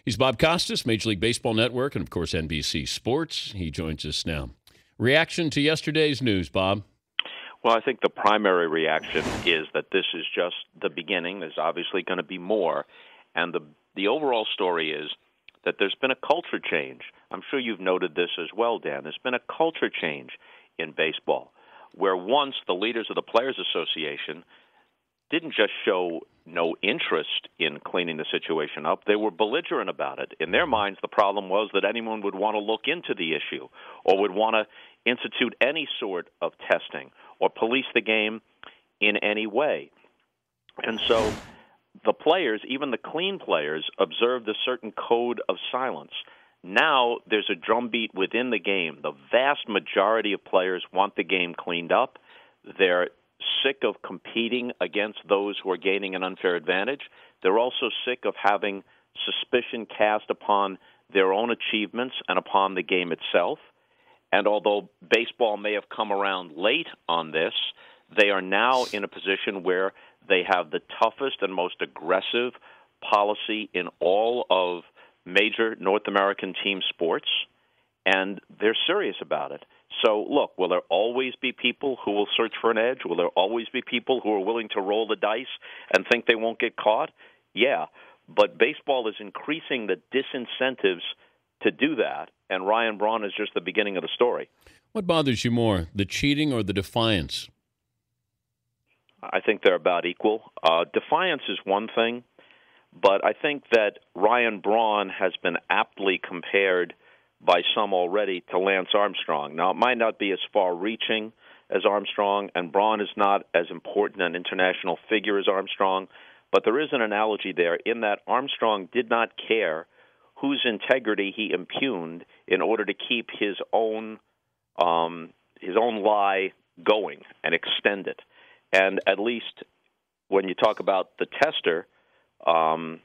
He's Bob Costas, Major League Baseball Network, and, of course, NBC Sports. He joins us now. Reaction to yesterday's news, Bob? Well, I think the primary reaction is that this is just the beginning. There's obviously going to be more. And the overall story is that there's been a culture change. I'm sure you've noted this as well, Dan. There's been a culture change in baseball, where once the leaders of the Players Association didn't just show no interest in cleaning the situation up, they were belligerent about it. In their minds, the problem was that anyone would want to look into the issue or would want to institute any sort of testing or police the game in any way. And so the players, even the clean players, observed a certain code of silence. Now there's a drumbeat within the game. The vast majority of players want the game cleaned up. They're sick of competing against those who are gaining an unfair advantage. They're also sick of having suspicion cast upon their own achievements and upon the game itself. And although baseball may have come around late on this, they are now in a position where they have the toughest and most aggressive policy in all of major North American team sports, and they're serious about it. So, look, will there always be people who will search for an edge? Will there always be people who are willing to roll the dice and think they won't get caught? Yeah, but baseball is increasing the disincentives to do that, and Ryan Braun is just the beginning of the story. What bothers you more, the cheating or the defiance? I think they're about equal. Defiance is one thing, but I think that Ryan Braun has been aptly compared by some already to Lance Armstrong. Now, it might not be as far-reaching as Armstrong, and Braun is not as important an international figure as Armstrong, but there is an analogy there in that Armstrong did not care whose integrity he impugned in order to keep his own lie going and extend it. And at least when you talk about the tester or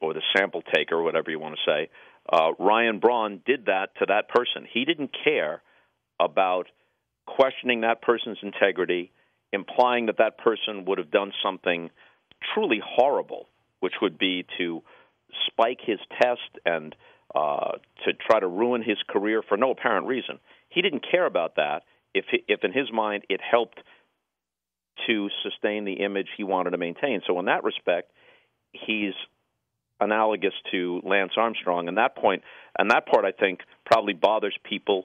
the sample taker, whatever you want to say, Ryan Braun did that to that person. He didn't care about questioning that person's integrity, implying that that person would have done something truly horrible, which would be to spike his test and to try to ruin his career for no apparent reason. He didn't care about that if in his mind it helped to sustain the image he wanted to maintain. So in that respect, he's analogous to Lance Armstrong. And that part, I think, probably bothers people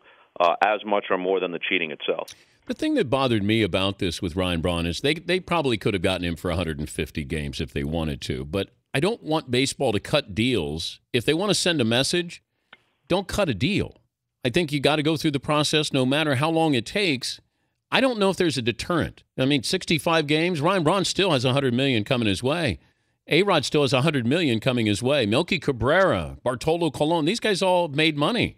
as much or more than the cheating itself. The thing that bothered me about this with Ryan Braun is they probably could have gotten him for 150 games if they wanted to. But I don't want baseball to cut deals. If they want to send a message, don't cut a deal. I think you got to go through the process no matter how long it takes. I don't know if there's a deterrent. I mean, 65 games, Ryan Braun still has $100 million coming his way. A-Rod still has $100 million coming his way. Melky Cabrera, Bartolo Colon, these guys all made money.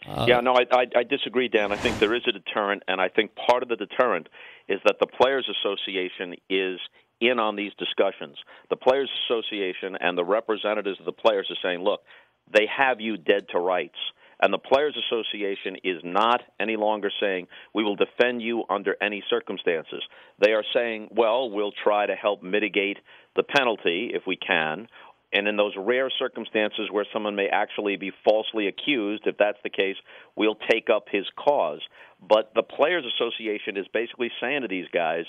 I disagree, Dan. I think there is a deterrent, and I think part of the deterrent is that the Players Association is in on these discussions. The Players Association and the representatives of the players are saying, look, they have you dead to rights. And the Players Association is not any longer saying, we will defend you under any circumstances. They are saying, well, we'll try to help mitigate the penalty if we can. And in those rare circumstances where someone may actually be falsely accused, if that's the case, we'll take up his cause. But the Players Association is basically saying to these guys,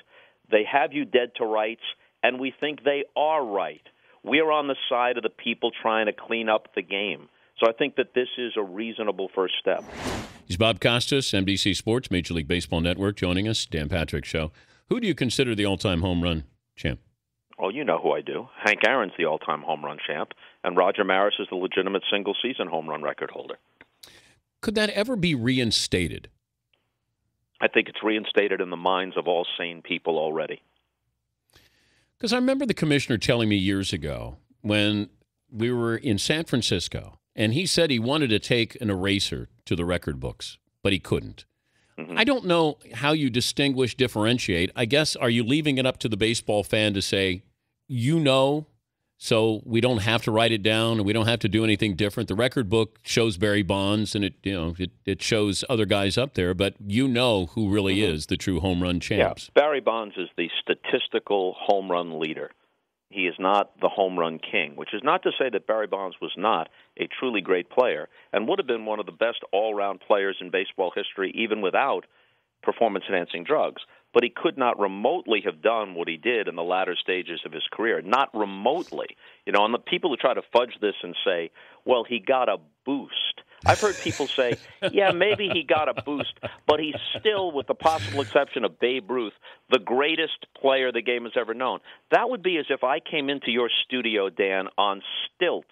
they have you dead to rights, and we think they are right. We are on the side of the people trying to clean up the game. So I think that this is a reasonable first step. He's Bob Costas, NBC Sports, Major League Baseball Network, joining us. Dan Patrick Show. Who do you consider the all-time home run champ? Well, you know who I do. Hank Aaron's the all-time home run champ, and Roger Maris is the legitimate single-season home run record holder. Could that ever be reinstated? I think it's reinstated in the minds of all sane people already. Because I remember the commissioner telling me years ago when we were in San Francisco, and he said he wanted to take an eraser to the record books, but he couldn't. Mm-hmm. I don't know how you differentiate. I guess, are you leaving it up to the baseball fan to say, so we don't have to write it down and we don't have to do anything different? The record book shows Barry Bonds and it shows other guys up there, but who really is the true home run champs. Yeah. Barry Bonds is the statistical home run leader. he is not the home run king, which is not to say that Barry Bonds was not a truly great player and would have been one of the best all-around players in baseball history even without performance-enhancing drugs. But he could not remotely have done what he did in the latter stages of his career, not remotely. You know, and the people who try to fudge this and say, well, he got a boost. I've heard people say, yeah, maybe he got a boost, but he's still, with the possible exception of Babe Ruth, the greatest player the game has ever known. That would be as if I came into your studio, Dan, on stilts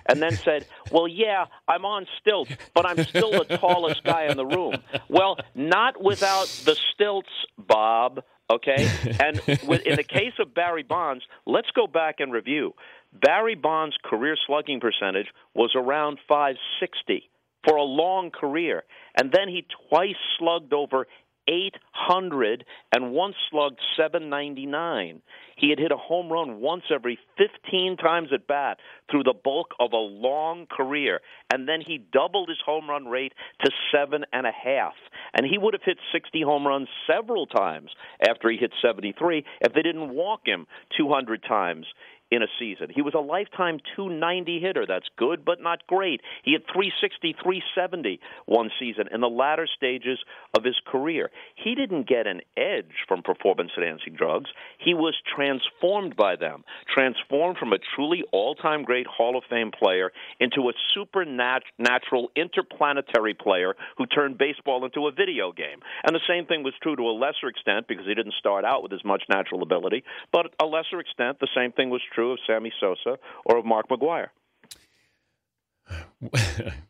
and then said, well, yeah, I'm on stilts, but I'm still the tallest guy in the room. Well, not without the stilts, Bob, okay? And in the case of Barry Bonds, let's go back and review. Barry Bonds' career slugging percentage was around .560 for a long career, and then he twice slugged over 800 and once slugged 799. He had hit a home run once every 15 times at bat through the bulk of a long career, and then he doubled his home run rate to 7.5. And he would have hit 60 home runs several times after he hit 73 if they didn't walk him 200 times in a season. He was a lifetime .290 hitter. That's good, but not great. He had .360, .370 one season in the latter stages of his career. He didn't get an edge from performance-enhancing drugs. He was transformed by them, transformed from a truly all-time great Hall of Fame player into a supernatural interplanetary player who turned baseball into a video game. And the same thing was true to a lesser extent, because he didn't start out with as much natural ability, but a lesser extent, the same thing was true of Sammy Sosa or of Mark McGwire.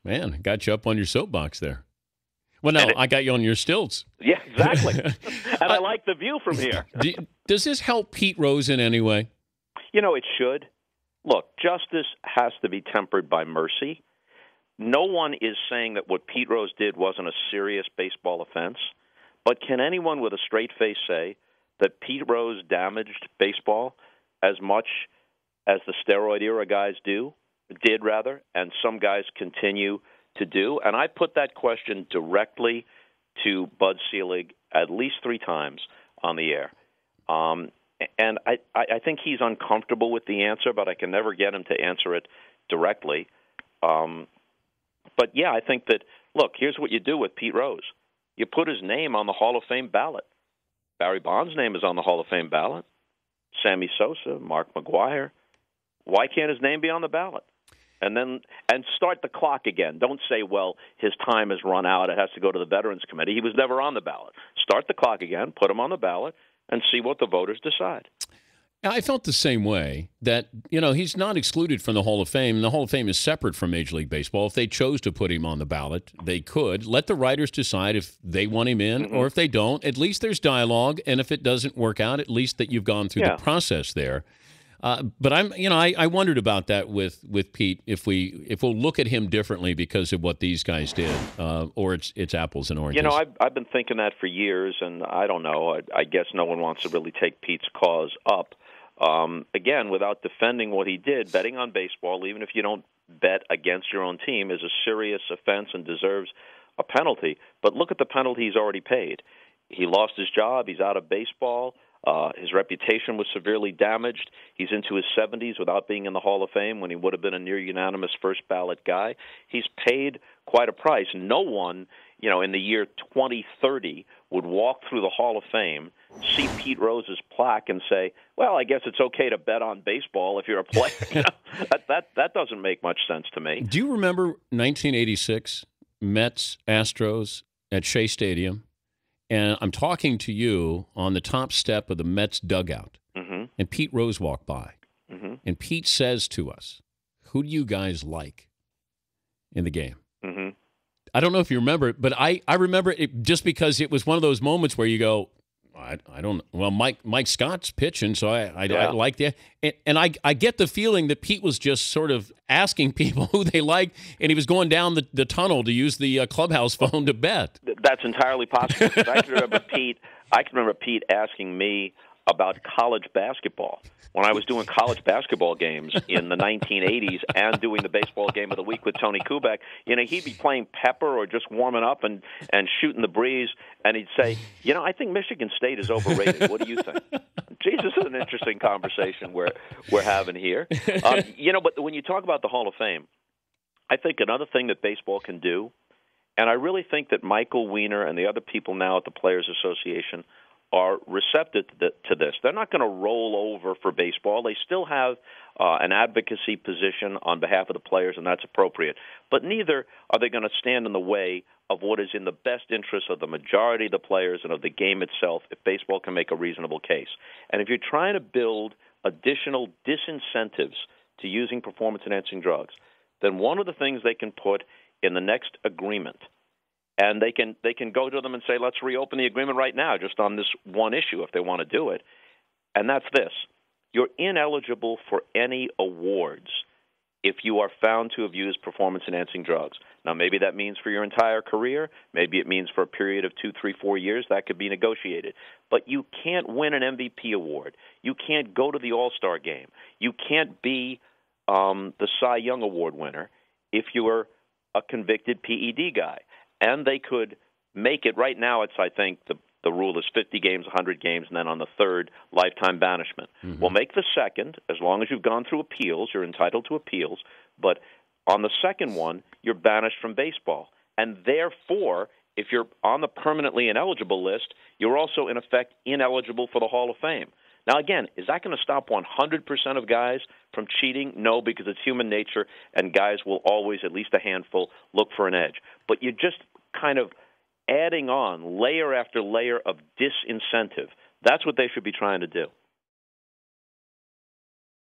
Man, got you up on your soapbox there. Well, no, I got you on your stilts. Yeah, exactly. And I like the view from here. Does this help Pete Rose in any way? You know, it should. Look, justice has to be tempered by mercy. No one is saying that what Pete Rose did wasn't a serious baseball offense. But can anyone with a straight face say that Pete Rose damaged baseball as much as the steroid era guys did, and some guys continue to do? And I put that question directly to Bud Selig at least 3 times on the air. And I think he's uncomfortable with the answer, but I can never get him to answer it directly. But, yeah, I think that, look, here's what you do with Pete Rose. You put his name on the Hall of Fame ballot. Barry Bonds' name is on the Hall of Fame ballot. Sammy Sosa, Mark McGwire. Why can't his name be on the ballot? And start the clock again. Don't say, well, his time has run out, it has to go to the Veterans Committee. He was never on the ballot. Start the clock again, put him on the ballot, and see what the voters decide. I felt the same way, that, you know, he's not excluded from the Hall of Fame. The Hall of Fame is separate from Major League Baseball. If they chose to put him on the ballot, they could. Let the writers decide if they want him in or if they don't. At least there's dialogue, and if it doesn't work out, at least that you've gone through the process there. But I wondered about that with Pete, if we'll look at him differently because of what these guys did, or it's apples and oranges. You know, I've been thinking that for years, and I don't know. I guess no one wants to really take Pete's cause up. Again, without defending what he did, betting on baseball, even if you don't bet against your own team, is a serious offense and deserves a penalty. But look at the penalty he's already paid. He lost his job. He's out of baseball. His reputation was severely damaged. He's into his 70s without being in the Hall of Fame when he would have been a near-unanimous first-ballot guy. He's paid quite a price. No one, you know, in the year 2030 would walk through the Hall of Fame, see Pete Rose's plaque, and say, well, I guess it's okay to bet on baseball if you're a player. You know, that doesn't make much sense to me. Do you remember 1986, Mets, Astros at Shea Stadium? And I'm talking to you on the top step of the Mets dugout, and Pete Rose walked by. And Pete says to us, who do you guys like in the game? I don't know if you remember it, but I remember it just because it was one of those moments where you go, I don't know. Well, Mike Scott's pitching, so I like that. And I get the feeling that Pete was just sort of asking people who they like, and he was going down the tunnel to use the clubhouse phone to bet. That's entirely possible. I can remember Pete asking me about college basketball when I was doing college basketball games in the 1980s and doing the baseball game of the week with Tony Kubek. You know, he'd be playing pepper or just warming up and shooting the breeze, and he'd say, you know, I think Michigan State is overrated. What do you think? Gee, this is an interesting conversation we're having here. But when you talk about the Hall of Fame, I think another thing that baseball can do, and I really think that Michael Weiner and the other people now at the Players Association are receptive to this. They're not going to roll over for baseball. They still have an advocacy position on behalf of the players, and that's appropriate. But neither are they going to stand in the way of what is in the best interest of the majority of the players and of the game itself if baseball can make a reasonable case. And if you're trying to build additional disincentives to using performance-enhancing drugs, then one of the things they can put in the next agreement, and they can go to them and say, let's reopen the agreement right now just on this one issue if they want to do it, and that's this. You're ineligible for any awards if you are found to have used performance-enhancing drugs. Now, maybe that means for your entire career. Maybe it means for a period of 2, 3, 4 years. That could be negotiated. But you can't win an MVP award. You can't go to the All-Star game. You can't be the Cy Young Award winner if you are a convicted PED guy. And they could make it right now. It's, I think, the rule is 50 games, 100 games, and then on the third, lifetime banishment. Mm-hmm. We'll make the second, as long as you've gone through appeals, you're entitled to appeals, but on the second one, you're banished from baseball. And therefore, if you're on the permanently ineligible list, you're also, in effect, ineligible for the Hall of Fame. Now, again, is that going to stop 100% of guys from cheating? No, because it's human nature, and guys will always, at least a handful, look for an edge. But you're just kind of adding on layer after layer of disincentive. That's what they should be trying to do.